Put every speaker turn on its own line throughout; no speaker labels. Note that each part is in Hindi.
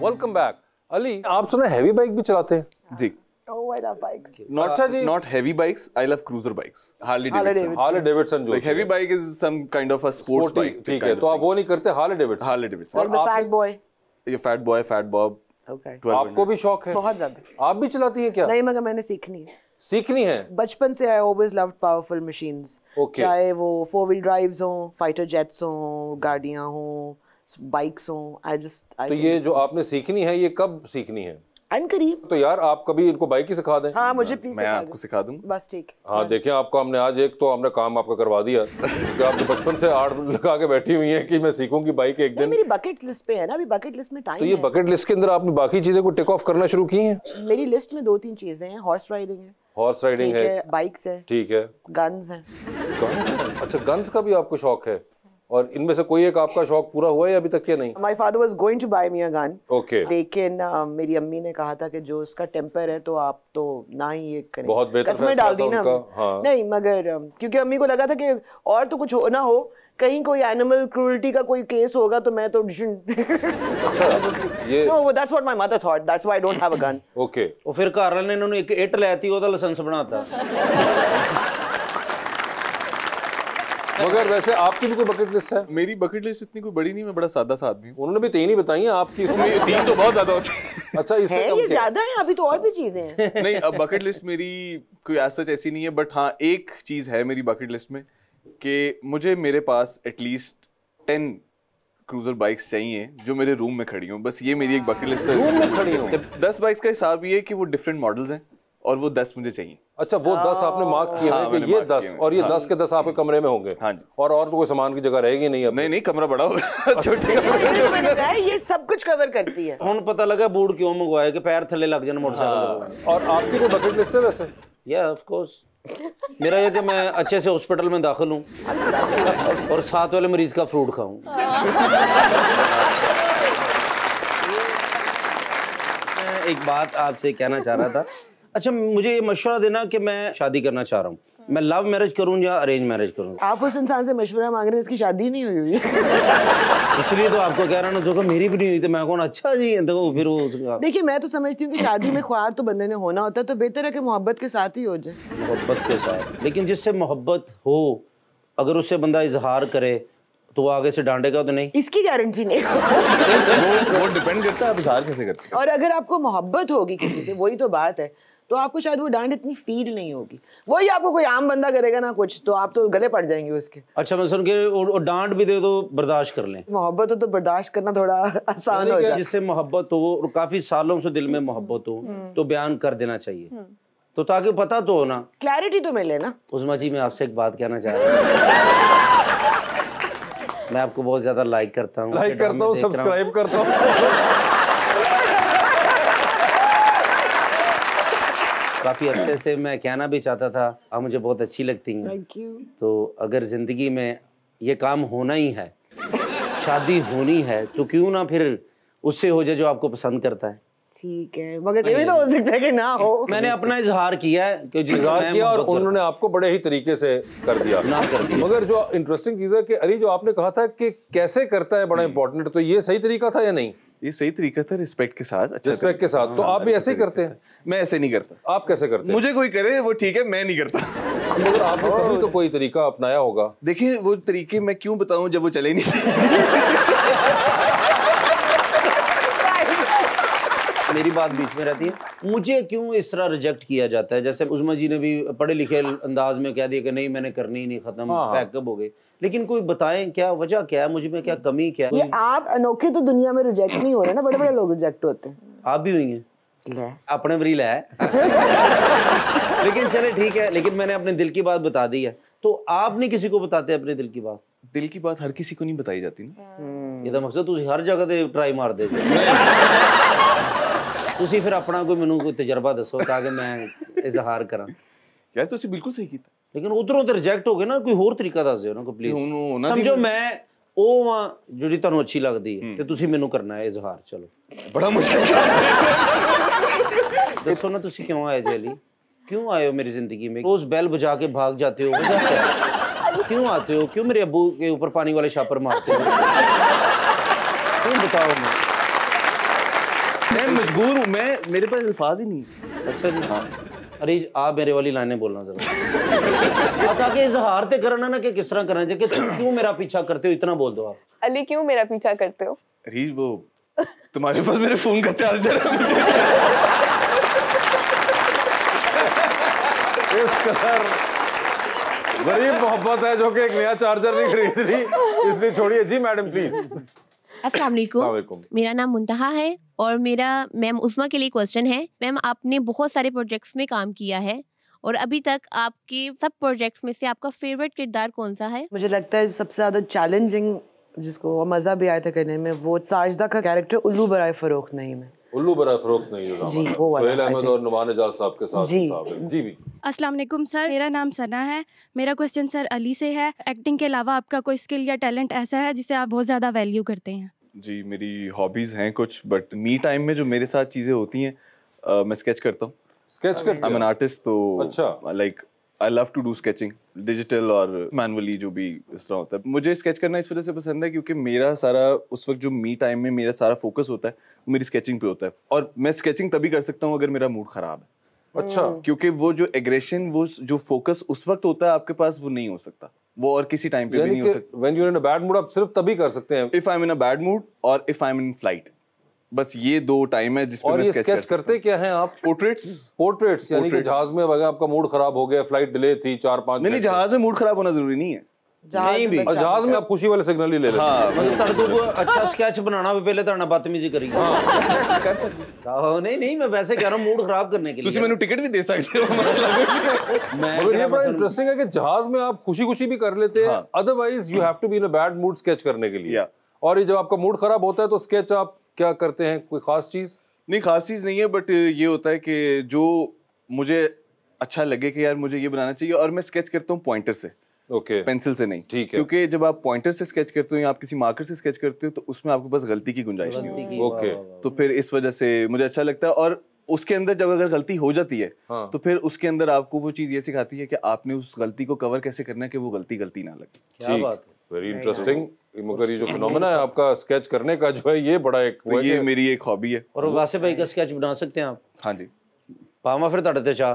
Welcome back. अली, आप सुना हैवी बाइक भी चलाते हैं?
जी।
Oh, I love bikes.
Not heavy bikes. I love cruiser bikes. Harley Davidson.
Harley Davidson जो
Like heavy bike is some kind of a sports bike.
ठीक है, तो आप वो नहीं करते Harley Davidson?
Harley Davidson.
Like the fat boy.
ये fat boy, fat bob.
Okay.
आपको भी शौक है?
बहुत ज्यादा।
आप भी चलाती हैं क्या?
नहीं, मगर मैंने सीखनी है।
सीखनी है?
बचपन से I always loved powerful machines.
Okay.
चाहे वो 4-wheel drives हों, fighter jets हों, गाड़ियाँ हों, बाइक्स हों,
तो ये जो आपने सीखनी है, ये कब सीखनी है?
करीब।
तो यार आप कभी इनको बाइक ही सिखा दें।
हाँ, मुझे प्लीज
मैं आपको सिखा दूंगा।
बस ठीक।
हाँ देखें, आपको हमने आज एक तो हमने काम आपका करवा दिया कि आप बचपन से आड़ लगा के बैठी हुई हैं कि मैं सीखूंगी बाइक एक दिन।
मेरी बकेट लिस्ट पे है ना, अभी बकेट लिस्ट में टाइम
तो ये बकेट लिस्ट के अंदर आपने बाकी चीजें को टिक ऑफ करना शुरू की हैं?
मेरी लिस्ट में 2-3 चीजें हैं। हॉर्स राइडिंग है,
हॉर्स राइडिंग है,
बाइक्स है,
ठीक है,
गन्स हैं।
अच्छा, गन्स का भी आपको शौक है? और इनमें से कोई एक आपका शौक पूरा हुआ है अभी तक या नहीं?
My father was going to buy me a gun.
Okay.
लेकिन मेरी अम्मी ने कहा था कि जो उसका टेम्पर है तो आप तो ना ही ये करें।
बहुत बेहतर
कसमें डाल दी ना।
हाँ।
नहीं, मगर क्योंकि अम्मी को लगा था कि और तो कुछ हो ना हो, कहीं कोई एनिमल क्रूरल्टी का कोई केस होगा तो मैं तो
अच्छा, ये
No, that's what my mother thought. That's why I don't have a gun.
Okay.
ਉਹ ਫਿਰ ਘਰ ਵਾਲੇ ਨੇ ਇਹਨਾਂ ਨੂੰ ਇੱਕ ਇੱਟ ਲੈਤੀ ਉਹਦਾ ਲਾਇਸੈਂਸ ਬਣਾਤਾ।
मगर वैसे आपकी भी कोई बकेट लिस्ट है?
मेरी बकेट लिस्ट इतनी कोई बड़ी नहीं, मैं बड़ा सादा सा आदमी हूँ।
उन्होंने भी 3 ही बताई हैं आपकी।
इसमें 3 तो बहुत ज्यादा होती है।
अच्छा, इससे
है
कम
ये
क्या?
ज्यादा है, अभी तो और भी चीजें हैं।
नहीं, अब बकेट लिस्ट मेरी कोई ऐसा ऐसी नहीं है, बट हाँ एक चीज है मेरी बकेट लिस्ट में कि मुझे मेरे पास एटलीस्ट 10 क्रूजर बाइक्स चाहिए जो मेरे रूम में खड़ी हों। बस ये मेरी एक बकेट लिस्ट है।
रूम में खड़ी हों?
10 बाइक्स का हिसाब ये है कि वो डिफरेंट मॉडल्स हैं और वो 10 मुझे चाहिए।
अच्छा, वो 10 आपने मार्क किए हैं कि ये 10 और ये 10 के 10 आपके कमरे में होंगे?
हाँ जी।
और तो कोई सामान की जगह रहेगी नहीं अब?
नहीं, कमरा बड़ा होगा। छोटे कमरे
ये सब कुछ कवर करती है।
ਹੁਣ ਪਤਾ ਲੱਗਾ ਬੂਟ ਕਿਉਂ ਮੰਗਵਾਇਆ ਕਿ ਪੈਰ ਥੱਲੇ ਲੱਗ ਜਾਣ मोटरसाइकिल।
और आपकी कोई बकेट लिस्ट है वैसे?
या ऑफ कोर्स मेरा ये कि मैं अच्छे से हॉस्पिटल में दाखिल हूँ और साथ वाले मरीज का फ्रूट खाऊं। मैं एक बात आपसे कहना चाह रहा था। अच्छा, मुझे ये मशवरा देना कि मैं शादी करना चाह रहा हूँ, मैं लव मैरिज करूँ या अरेंज मैरिज करूँ?
आप उस इंसान से मशवरा मांग रहे हैं जिसकी शादी नहीं हुई
इसलिए तो आपको कह रहा हूँ, जो मेरी भी नहीं हुई तो मैं कौन। अच्छा जी, देखो फिर वो
देखिए, मैं तो समझती हूँ कि शादी में ख्वार तो बंदे ने होना होता है, तो बेहतर है कि मोहब्बत के साथ ही हो जाए।
मोहब्बत के साथ, लेकिन जिससे मोहब्बत हो अगर उससे बंदा इजहार करे तो वो आगे से डांटेगा तो नहीं?
इसकी गारंटी नहीं।
वो डिपेंड करता है आप इजहार कैसे करते हैं।
और अगर आपको मोहब्बत होगी किसी से, वही तो बात है, तो आपको शायद वो डांट इतनी फील नहीं होगी। वही आपको कोई आम बंदा करेगा ना कुछ, तो आप तो गले पड़ जाएंगे उसके।
अच्छा, मैं सुन के डांट भी दे तो बर्दाश्त कर लें।
मोहब्बत हो तो बर्दाश्त करना थोड़ा आसान हो जाए।
जिससे मोहब्बत हो और काफी सालों से दिल में मोहब्बत हो तो बयान कर देना चाहिए, तो ताकि पता तो हो ना,
क्लैरिटी तो मिले ना।
उस्मा जी, मैं आपसे एक बात कहना चाह रहा हूँ। मैं आपको बहुत ज्यादा लाइक करता हूँ,
सब्सक्राइब करता हूँ।
काफी अच्छे से मैं कहना भी चाहता था, आप मुझे बहुत अच्छी लगती हैं।
Thank you.
तो अगर जिंदगी में ये काम होना ही है, शादी होनी है, तो क्यों ना फिर उससे हो जाए जो आपको पसंद करता है।
ठीक है, मगर ये भी तो हो सकता है कि ना हो।
मैंने अपना इजहार किया है कि
इजहार किया और उन्होंने आपको बड़े ही तरीके से कर दिया।
ना कर दिया।
मगर जो इंटरेस्टिंग चीज है कि अली, जो आपने कहा था कि कैसे करता है बड़ा इंपॉर्टेंट, तो ये सही तरीका था या नहीं?
ये सही तरीका था, रिस्पेक्ट के साथ। अच्छा,
रिस्पेक्ट के साथ। तो आप भी ऐसे ही करते हैं?
मैं ऐसे नहीं करता।
आप कैसे करते हैं?
मुझे कोई करे वो ठीक है, मैं नहीं करता।
मगर आपने कभी तो कोई तरीका अपनाया होगा।
देखिए, वो तरीके मैं क्यों बताऊं जब वो चले नहीं।
मेरी बात बीच में रहती है। मुझे क्यों इस तरह रिजेक्ट किया जाता है? जैसे उस्मा जी ने भी पढ़े लिखे अंदाज में कह दिया कि नहीं मैंने करनी ही नहीं, खत्म, पैकअप हो गए। लेकिन कोई बताएं क्या वजह, क्या है, मुझे में क्या कमी, क्या
ये आप अनोखे तो दुनिया में रिजेक्ट नहीं हो रहे ना, बड़े बड़े लोग रिजेक्ट होते हैं।
आप भी हुई हैं अपने बरील है। लेकिन चले ठीक है, लेकिन मैंने अपने दिल की बात बता दी है, तो आप नहीं किसी को बताते अपने दिल की बात?
दिल की बात हर किसी को नहीं बताई जाती ना।
ये तो मकसद तुम हर जगह ते ट्राई मार दे। ਤੁਸੀਂ ਫਿਰ ਆਪਣਾ ਕੋਈ ਮੈਨੂੰ ਕੋਈ ਤਜਰਬਾ ਦੱਸੋ ਤਾਂ ਕਿ ਮੈਂ ਇਜ਼ਹਾਰ ਕਰਾਂ।
ਯਾਰ ਤੁਸੀਂ ਬਿਲਕੁਲ ਸਹੀ ਕੀਤਾ,
ਲੇਕਿਨ ਉਧਰੋਂ ਤੇ ਰਿਜੈਕਟ ਹੋ ਗਏ ਨਾ, ਕੋਈ ਹੋਰ ਤਰੀਕਾ ਦੱਸ ਦਿਓ ਨਾ ਕੋਈ ਪਲੀਜ਼। ਸਮਝੋ ਮੈਂ ਉਹ ਵਾਂ ਜਿਹੜੀ ਤੁਹਾਨੂੰ ਅੱਛੀ ਲੱਗਦੀ ਹੈ ਤੇ ਤੁਸੀਂ ਮੈਨੂੰ ਕਰਨਾ ਹੈ ਇਜ਼ਹਾਰ। ਚਲੋ
ਬੜਾ ਮੁਸ਼ਕਿਲ
ਦੱਸੋ ਨਾ ਤੁਸੀਂ ਕਿਉਂ ਆਏ ਜੀ ਅਲੀ, क्यों आए हो मेरी जिंदगी में? रोज बैल बजा के भाग जाते हो, वजह क्या है? क्यों आते हो? क्यों मेरे अब्बू के ऊपर पानी वाले छापर मारते हो? क्यों बताओ मैं?
मजबूर हूँ मैं, मेरे पास अल्फाज ही नहीं।
अच्छा जी। हाँ अरे आप मेरे वाली लाइनें बोलना जरा। आप आगे इजहार ते करना ना कि किस तरह करना चाहिए कि तुम क्यों मेरा पीछा करते हो, इतना बोल दो आप।
अली क्यों मेरा पीछा करते हो?
अरे वो तुम्हारे पास मेरे फोन का चार्जर है।
इस कदर गरीब मोहब्बत है जो कि एक नया चार्जर नहीं खरीद रही, इसलिए छोड़िए। जी मैडम प्लीज।
अस्सलाम वालेकुम, मेरा नाम मुंतहा है और मेरा मैम उस्मा के लिए क्वेश्चन है। मैम आपने बहुत सारे प्रोजेक्ट्स में काम किया है और अभी तक आपके सब प्रोजेक्ट्स में से आपका फेवरेट किरदार कौन सा है?
मुझे लगता है सबसे ज़्यादा चैलेंजिंग जिसको मज़ा भी आया था करने में वो साजिदा का कैरेक्टर उल्लू बराए फ़रोख्त नहीं में।
उल्लू बराए फ़रोख्त नहीं जो
जी, वो वाला,
सुहेल अहमद और नुमान एजाज साहब के साथ
जी।
था। जी भी।
अस्सलाम वालेकुम सर, मेरा नाम सना है। मेरा क्वेश्चन सर अली से है। एक्टिंग के अलावा आपका कोई स्किल या टैलेंट ऐसा है जिसे आप बहुत ज़्यादा वैल्यू करते हैं?
जी मेरी हॉबीज हैं कुछ, बट मी टाइम में जो मेरे साथ चीजें होती हैं मैं स्केच करता हूँ।
स्केच करते
आई एम एन आर्टिस्ट, तो
अच्छा
like I love to do sketching, digital और मैनुअली जो भी इस तरह होता है। मुझे स्केच करना इस वजह से पसंद है क्योंकि मेरा सारा उस वक्त जो मी टाइम में मेरा सारा फोकस होता है वो मेरी स्केचिंग पे होता है, और मैं स्केचिंग तभी कर सकता हूँ अगर मेरा मूड खराब है।
अच्छा।
क्योंकि वो जो एग्रेशन, वो जो फोकस उस वक्त होता है आपके पास, वो नहीं हो सकता, वो और किसी टाइम पे भी नहीं हो सकता।
When you are in a bad mood आप सिर्फ तभी कर सकते हैं।
If I am in a bad mood और if I am in flight, बस ये दो टाइम है जिसपे
और
मैं
ये
स्केच
स्केच करते क्या हैं आप? पोर्ट्रेट्स यानी कि जहाज में वगैरह आपका मूड खराब हो गया, फ्लाइट डिले थी 4-5
नहीं, जहाज में मूड खराब होना जरूरी नहीं है।
नहीं भी
और जहाज में आप खुशी वाले सिग्नल ही ले लेते हैं।
हाँ
मतलब को अच्छा स्केच बनाना भी पहले तो बदतमीजी करेंगे। हाँ नहीं नहीं मैं वैसे कह रहा हूँ मूड खराब करने के लिए।
तुम मैंने टिकट भी दे सकते हो।
मगर ये बड़ा इंटरेस्टिंग है कि जहाज में आप खुशी खुशी भी कर लेते हैं, otherwise you have to be in a bad mood sketch करने के लिए। और ये जब आपका मूड खराब होता है तो स्केच आप क्या करते हैं? कोई खास चीज?
नहीं, खास चीज नहीं है, बट ये होता है कि जो मुझे अच्छा लगे कि यार मुझे ये बनाना चाहिए, और मैं स्केच करता हूँ पॉइंटर से, पेंसिल से नहीं।
ठीक है।
क्योंकि जब आप पॉइंटर से स्केच करते हो या आप किसी मार्कर से स्केच करते हो तो उसमें आपके पास गलती की गुंजाइश नहीं होती।
ओके।
तो फिर इस वजह से मुझे अच्छा लगता है, और उसके अंदर जब अगर गलती हो जाती है तो फिर उसके अंदर आपको वो चीज ये सिखाती है कि आपने उस गलती को कवर कैसे करना है कि वो गलती ना लगे।
क्या बात है,
वेरी इंटरेस्टिंग। मगर ये जो फिनोमेना है आपका स्केच करने का जो है, ये बड़ा एक
तो ये मेरी एक हॉबी है।
और वासे भाई का स्केच बना सकते हैं आप?
हाँ जी।
पावा फिर ਤੁਹਾਡੇ ਤੇ ਚਾਹ।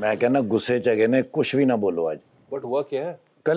मैं कहना गुस्से च गए ने, कुछ भी ना बोलो आज।
बट हुआ क्या है?
कल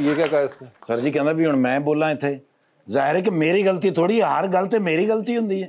ये क्या कहा इसने?
सर जी कहना भी हुण मैं बोला इत्थे, जाहिर है कि मेरी गलती थोड़ी, हर गल ते मेरी गलती हुंदी है।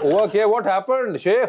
हुआ क्या? What happened Sheikh?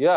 या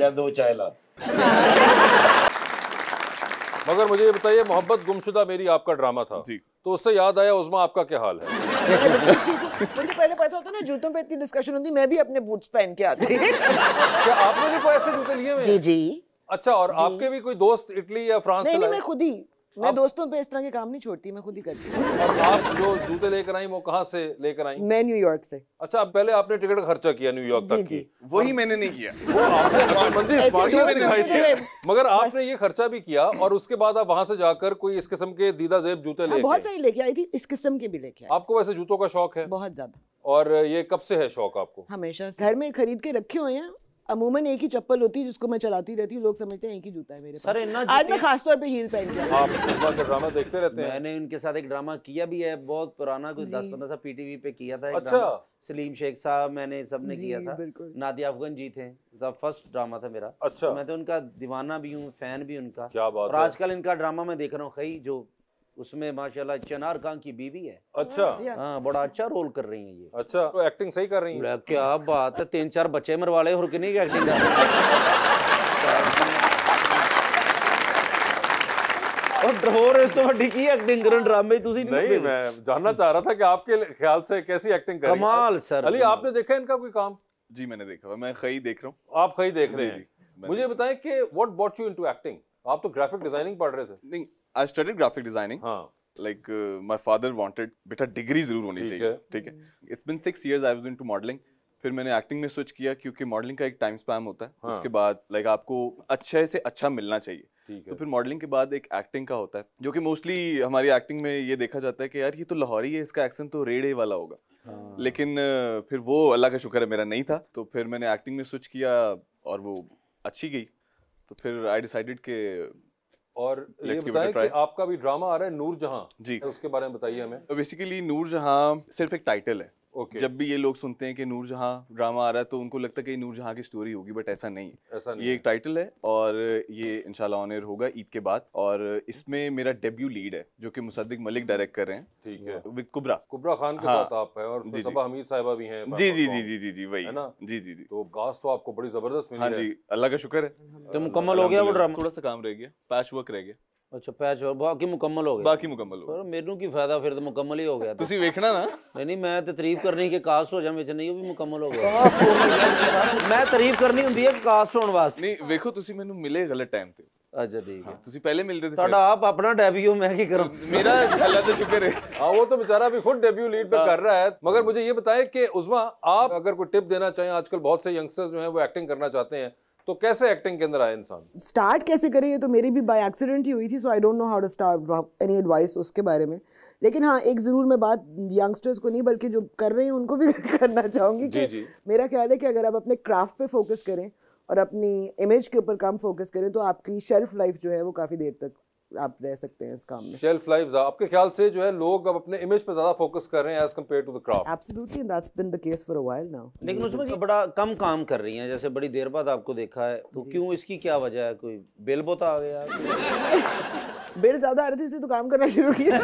या दो चाय ला।
मगर मुझे ये बताइए, मोहब्बत गुमशुदा मेरी आपका ड्रामा था
जी।
तो उससे याद आया, उस्मा आपका क्या हाल है?
मुझे पहले पता होता ना जूतों पे इतनी डिस्कशन होती, मैं भी अपने बूट्स पहन के आती।
क्या आपने भी कोई ऐसे जूते लिए हुए हैं?
जी जी।
अच्छा, और आपके भी कोई दोस्त इटली या फ्रांस से
नहीं
लाए?
मैं खुद ही, मैं दोस्तों पे इस तरह के काम नहीं छोड़ती, मैं खुद ही करती हूँ।
और आप जो जूते लेकर आई वो कहाँ से लेकर आई?
मैं न्यूयॉर्क से।
अच्छा, अब पहले आपने टिकट खर्चा किया न्यूयॉर्क तक की।
वही मैंने नहीं किया।
वो आपने स्मार्टनेस दिखाई थी,
ऐसे
मगर आपने ये खर्चा भी किया और उसके बाद आप वहां से जाकर कोई इस किस्म के दीदा जेब जूते
हाँ,
लेके
बहुत सारी लेके आई थी, इस किस्म के भी लेके आई।
आपको वैसे जूतों का शौक है?
बहुत ज्यादा।
और ये कब से है शौक आपको?
हमेशा घर में खरीद के रखे हुए हैं। अमूमन एक ही चप्पल होती है जिसको मैं चलाती रहती हूँ, लोग समझते हैं एक ही जूता है मेरे पास। आज मैं खास तौर पे हील पहन के आई।
आप उस्मा के ड्रामा देखते रहते हैं?
मैंने उनके साथ एक ड्रामा किया भी है, बहुत पुराना, कुछ 10-15 साल पीटीवी पे किया था।
अच्छा।
सलीम शेख साहब मैंने सबने
जी,
किया था।
बिल्कुल।
नादिया अफगन जी थे, फर्स्ट ड्रामा था मेरा।
अच्छा।
तो मैं तो उनका दीवाना भी हूँ, फैन भी उनका।
क्या बात
और
है।
आजकल इनका ड्रामा मैं देख रहा हूँ, खई जो उसमें माशाल्लाह चनार खान की बीवी है।
अच्छा।
हाँ, बड़ा अच्छा रोल कर रही है ये।
अच्छा, तो एक्टिंग सही कर रही है?
क्या बात है, 3-4 बच्चे मरवाले और कितनी एक्टिंग कर और होर इस तो बड़ी की एक्टिंग करन ड्रामे तुसी
नहीं, मैं जानना चाह रहा था कि आपके ख्याल से कैसी एक्टिंग कर रही है।
कमाल सर।
अली, आपने देखा इनका कोई काम?
जी मैंने देखा हुआ, मैं खई देख रहा हूँ।
आप कहीं देख रहे
जी,
हैं?
जी,
मुझे बताएं कि what bought you into acting? आप तो ग्राफिक डिजाइनिंग पढ़ रहे थे।
नहीं, आई स्टडीड ग्राफिक डिजाइनिंग।
हाँ।
लाइक माय फादर वांटेड बेटा डिग्री जरूर होनी
ठीक
चाहिए।
है।
ठीक है। It's been 6 years I was into modelling. फिर मैंने एक्टिंग में स्विच किया क्योंकि मॉडलिंग का एक टाइम स्पैन होता है।
हाँ।
उसके बाद लाइक आपको अच्छे से अच्छा मिलना चाहिए। तो फिर मॉडलिंग के बाद एक एक्टिंग का होता है, जो कि मोस्टली हमारी एक्टिंग में ये देखा जाता है कि यार ये तो लाहौरी है, इसका एक्सेंट तो रेडे वाला होगा। लेकिन फिर वो अल्लाह का शुक्र है मेरा नहीं था, तो फिर मैंने एक्टिंग में स्विच किया और वो अच्छी गई। तो फिर आई डिसाइडेड के
और ये बताएं कि आपका भी ड्रामा आ रहा है नूरजहां
जी,
उसके बारे में बताइए हमें।
तो बेसिकली नूरजहां सिर्फ एक टाइटल है।
Okay.
जब भी ये लोग सुनते हैं कि नूरजहां ड्रामा आ रहा है तो उनको लगता है कि नूरजहां की स्टोरी होगी, बट ऐसा नहीं है। ये एक टाइटल है और ये इंशाल्लाह ऑन एयर होगा ईद के बाद। और इसमें मेरा डेब्यू लीड है जो कि मुसद्दिक मलिक डायरेक्ट कर रहे हैं।
ठीक है,
विद कुबरा
खान के साथ आप है और सबा हमीद साहिबा भी हैं।
जी जी जी जी जी जी वही है ना। जी जी जी,
तो कास्ट तो आपको बड़ी जबरदस्त मिली है।
हाँ जी, अल्लाह का शुक्र है।
तो मुकम्मल हो गया वो ड्रामा?
थोड़ा सा काम रह गया, पैच वर्क रह गया।
अच्छा, पैच बाकी मुकम्मल हो गया?
बाकी मुकम्मल हो गया।
मेनू की फायदा, फिर तो मुकम्मल ही हो गया।
तुसी वेखना ना।
नहीं मैं तो तारीफ करनी कि कास्ट हो जाए विच नहीं, वो भी मुकम्मल हो गया। मैं तारीफ करनी हुंदी है कास्ट होने वास्ते।
नहीं वेखो तुसी मैनू मिले गलत टाइम ते।
अच्छा ठीक है,
तुसी पहले मिलते थे।
ਤੁਹਾਡਾ आप अपना डेब्यू, मैं की करूं?
मेरा अल्लाह का शुक्र है।
हाँ वो तो बेचारा भी खुद डेब्यू लीड पे कर रहा है। मगर मुझे ये बताएं कि उस्मा, आप अगर कोई टिप देना चाहें, आजकल बहुत से यंगस्टर्स जो हैं वो एक्टिंग करना चाहते हैं, तो कैसे एक्टिंग के अंदर आए इंसान?
स्टार्ट कैसे करें, ये तो मेरी भी बाय एक्सीडेंट ही हुई थी, so I don't know how to start, any advice उसके बारे में। लेकिन हाँ, एक ज़रूर मैं बात यंगस्टर्स को नहीं बल्कि जो कर रहे हैं उनको भी करना चाहूँगी कि मेरा ख्याल है कि अगर आप अपने क्राफ्ट पे फोकस करें और अपनी इमेज के ऊपर कम फोकस करें तो आपकी शेल्फ लाइफ जो है वो काफ़ी देर तक आप रह सकते हैं इस काम में।
शेल्फ लाइफ आपके ख्याल से जो है लोग अब अपने इमेज पे ज्यादा फोकस कर रहे हैं as compared to the craft?
Absolutely, that's been the case for a while now.
लेकिन उसमें जो बड़ा कम काम कर रही हैं, जैसे बड़ी देर बाद आपको देखा है, तो क्यों, इसकी क्या वजह है? कोई बिल बहुत आ गया?
बिल ज्यादा आ रहे थे इसलिए तो काम करना शुरू किया।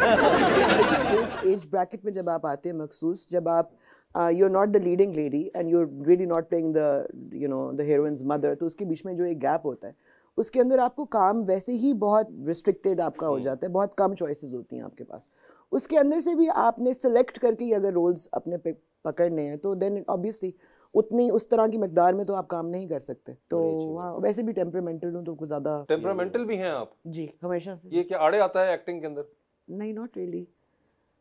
एक एज ब्रैकेट में जब आप आते हैं मखसूस, जब आप you are not the leading lady and you are really not playing the heroine's mother, तो उसके बीच में जो एक गैप होता है उसके अंदर आपको काम वैसे ही बहुत रिस्ट्रिक्टेड आपका हो जाता है, बहुत कम चॉइसेस होती हैं आपके पास। उसके अंदर से भी आपने सेलेक्ट करके ही अगर रोल्स अपने पे पकड़ने हैं तो देन ऑब्वियसली उतनी उस तरह की मकदार में तो आप काम नहीं कर सकते। तो हाँ, वैसे भी टेम्परामेंटल हूँ तो कुछ ज़्यादा।
टेम्परामेंटल भी हैं आप?
जी, हमेशा से।
ये क्या आड़े आता है एक्टिंग के अंदर?
नहीं, नॉट रियली।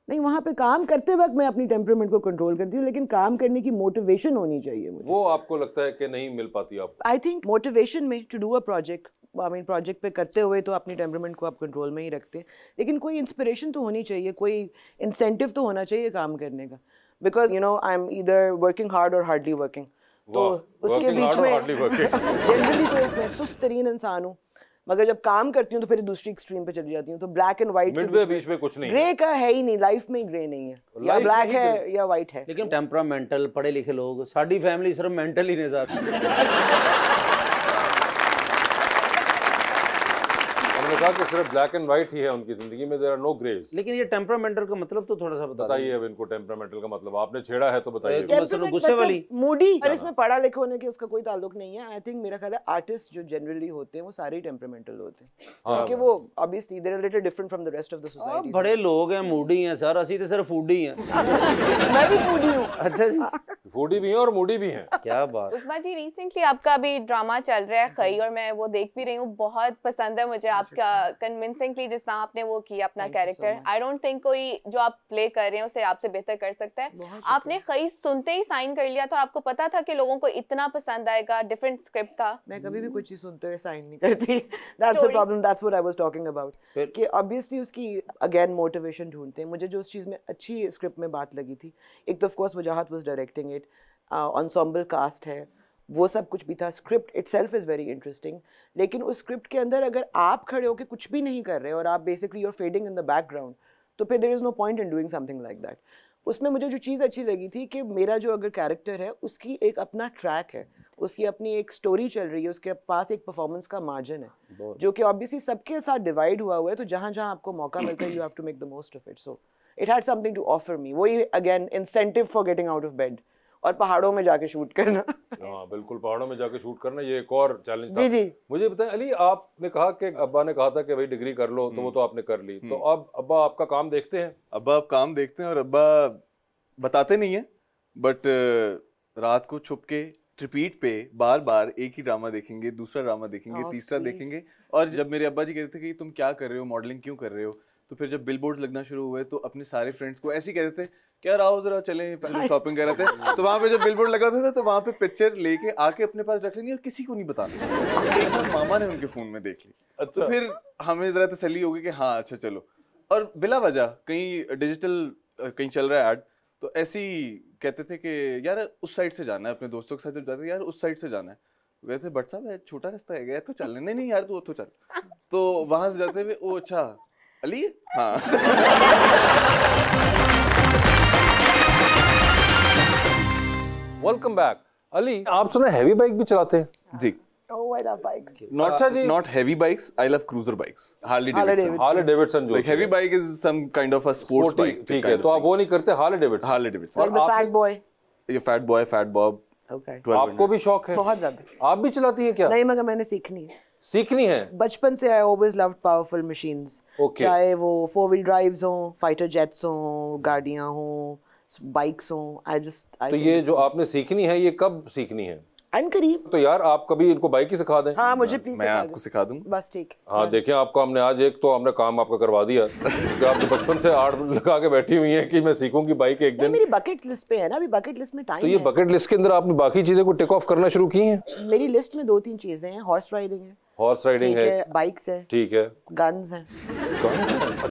नहीं, वहाँ पे काम करते वक्त मैं अपनी टेम्परामेंट को कंट्रोल करती हूँ, लेकिन काम करने की मोटिवेशन होनी चाहिए मुझे।
वो आपको लगता है कि नहीं मिल पाती आपको?
आई थिंक मोटिवेशन में to do a project, I mean project पे करते हुए तो अपनी टेम्परामेंट को आप कंट्रोल में ही रखते हैं, लेकिन कोई इंस्पिरेशन तो होनी चाहिए, कोई इंसेंटिव तो होना चाहिए काम करने का। Because you know I am either working hard और हार्डली वर्किंग, तो उसके बीच में जनरली तो एक मैं सुस्त तरीन इंसान हूँ, मगर जब काम करती हूँ तो फिर दूसरी एक्सट्रीम पे चली जाती हूँ। तो ब्लैक एंड व्हाइट
मिडवे बीच में कुछ नहीं,
ग्रे का है ही नहीं, लाइफ में ही ग्रे नहीं है, या ब्लैक है या व्हाइट है।
लेकिन टेम्परामेंटल पढ़े लिखे लोग, साडी फैमिली सिर्फ मेंटल ही
उन्होंने कहा कि सिर्फ ब्लैक एंड व्हाइट ही है उनकी जिंदगी में, देयर आर नो ग्रेस।
लेकिन ये टेम्परामेंटल का मतलब तो थोड़ा सा
बताइए अब इनको। टेम्परामेंटल का मतलब आपने छेड़ा है तो बताइए।
गुस्से वाली,
मूडी, और इसमें पढ़ा लिखा होने के उसका कोई ताल्लुक नहीं है। आई थिंक मेरा ख्याल है आर्टिस्ट जो जनरली होते हैं वो सारे टेम्परामेंटल होते हैं, क्योंकि वो obviously they are little different from the rest of the society.
बड़े लोग हैं मूडी हैं सर, असि तो सिर्फ फूडी हैं।
मैं भी फूडी हूं।
अच्छा जी,
फूडी भी हैं और मूडी भी हैं।
क्या बात।
उस्मा जी, रिसेंटली आपका भी ड्रामा चल रहा है खई, और मैं वो देख भी रही हूँ, बहुत पसंद है मुझे आपका कन्विंसिंगली जिस तरह आपने वो किया अपना कैरेक्टर। आई डोंट थिंक कोई जो आप प्ले कर रहे हैं उसे आपसे बेहतर कर सकता है। आपने खई सुनते ही साइन कर लिया, तो आपको पता था कि लोगों को इतना पसंद आएगा? डिफरेंट स्क्रिप्ट था।
मैं कभी भी कुछ चीज सुनते हुए साइन नहीं करती। That's the problem, that's what I was talking about, कि ऑब्वियसली उसकी अगेन मोटिवेशन ढूंढते हैं। मुझे जो उस चीज में अच्छी स्क्रिप्ट में बात लगी थी, एक तो of course Wajahat was directing it, ensemble cast है, वो सब कुछ भी था। Script itself is very interesting, लेकिन उस स्क्रिप्ट के अंदर अगर आप खड़े होकर कुछ भी नहीं कर रहे और आप basically you're fading in the background, तो फिर there is no point in doing something like that. उसमें मुझे जो चीज़ अच्छी लगी थी कि मेरा जो अगर कैरेक्टर है उसकी एक अपना ट्रैक है, उसकी अपनी एक स्टोरी चल रही है, उसके पास एक परफॉर्मेंस का मार्जिन है जो कि ऑब्वियसली सबके साथ डिवाइड हुआ है। तो जहाँ जहाँ आपको मौका मिलता है you have to make the most of it. So it had something to offer me. वही again incentive for getting out of bed, और पहाड़ों में जाके शूट करना।
हाँ बिल्कुल, पहाड़ों में जाके शूट करना ये एक और चैलेंज था।
जी जी।
मुझे बताएं अली, आपने कहा कि अब्बा ने कहा था कि भाई डिग्री कर लो, तो वो तो आपने कर ली, तो अब अब्बा आपका काम देखते हैं?
अब्बा आप काम देखते हैं, और अब्बा बताते नहीं है, बट रात को छुप के रिपीट पे बार बार एक ही ड्रामा देखेंगे, दूसरा ड्रामा देखेंगे, तीसरा देखेंगे। और जब मेरे अब्बा जी कहते थे कि तुम क्या कर रहे हो, मॉडलिंग क्यों कर रहे हो, तो फिर जब बिलबोर्ड्स लगना शुरू हुए तो अपने सारे फ्रेंड्स को ऐसे ही कहते थे क्या आओ जरा चलें पहले शॉपिंग कर रहे थे, तो वहाँ पे जब बिलबोर्ड लगा था तो वहाँ पे पिक्चर लेके आके अपने पास रख लेनी और किसी को नहीं बताना। एक बार मामा ने उनके फोन में देख ली, अच्छा। तो फिर हमें जरा तसल्ली होगी कि हाँ अच्छा चलो, और बिला वजह कहीं डिजिटल कहीं चल रहा है ऐड, तो ऐसे ही कहते थे कि यार उस साइड से जाना है, अपने दोस्तों के साथ जब जाते थे यार उस साइड से जाना है, गए थे बट साहब छोटा रास्ता है गया तो चल, नहीं यार तू तो चल, तो वहां से जाते हुए ओ अच्छा अली हाँ।
Welcome back. अली, आप सुना हैवी बाइक भी चलाते हैं?
जी।
Oh, I love bikes.
Not heavy bikes. I love cruiser bikes. Harley
Davidson जो
like heavy bike is some kind of a sports bike.
ठीक है, तो आप वो नहीं करते Harley Davidson?
Harley Davidson.
Like the fat boy.
ये fat boy, fat bob.
Okay.
आपको भी शौक है?
बहुत ज़्यादा।
आप भी चलाती हैं क्या?
नहीं, मगर मैंने सीखनी है।
सीखनी है?
बचपन से I always loved powerful machines.
Okay.
चाहे वो 4-wheel drives हों, fighter jets हों, गाड़ियाँ हों, बाइक्स हों,
तो ये जो आपने सीखनी है ये कब सीखनी है?
करीब।
तो यार आप कभी इनको बाइक ही सिखा दें।
हाँ मुझे प्लीज
मैं आपको सिखा दूंगा।
बस ठीक।
हाँ देखें, आपको हमने आज एक तो हमने काम आपका करवा दिया कि आप बचपन से आड़ लगा के बैठी हुई हैं कि मैं सीखूंगी बाइक एक दिन।
मेरी बकेट लिस्ट पे है ना, अभी बकेट लिस्ट में टाइम
तो ये बकेट लिस्ट के अंदर आपने बाकी चीजें को टिक ऑफ करना शुरू की हैं?
मेरी लिस्ट में 2-3 चीजें हैं। हॉर्स राइडिंग है,
हॉर्स राइडिंग है,
बाइक्स है,
ठीक है,
गन्स हैं।